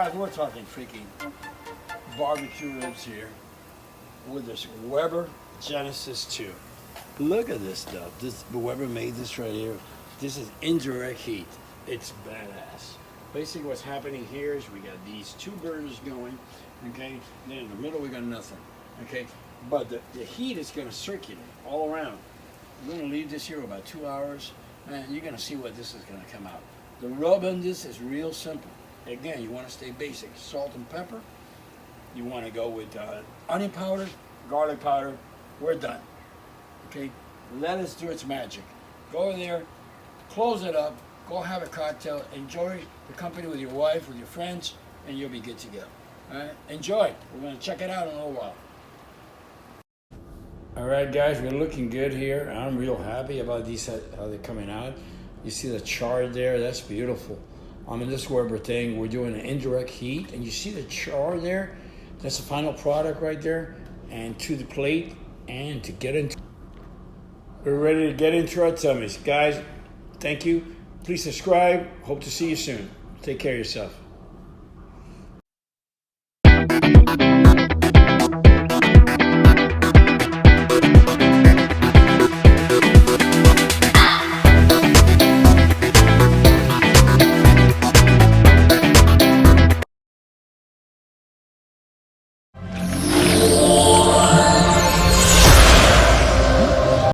Guys, we're talking freaking barbecue ribs here with this Weber Genesis 2. Look at this stuff. This Weber made this right here. This is indirect heat. It's badass. Basically what's happening here is we got these two burners going, okay? Then in the middle we got nothing, okay? But the heat is gonna circulate all around. We're gonna leave this here about 2 hours, and you're gonna see what this is gonna come out. The rub on this is real simple. Again, you wanna stay basic. Salt and pepper. You wanna go with onion powder, garlic powder. We're done, okay? Let us do its magic. Go in there, close it up, go have a cocktail, enjoy the company with your wife, with your friends, and you'll be good to go. All right, enjoy. We're gonna check it out in a little while. All right, guys, we're looking good here. I'm real happy about these, how they're coming out. You see the char there, that's beautiful. In this Weber thing, we're doing an indirect heat, and you see the char there? That's the final product right there. And to the plate, and to get into, we're ready to get into our tummies. Guys, thank you. Please subscribe. Hope to see you soon. Take care of yourself.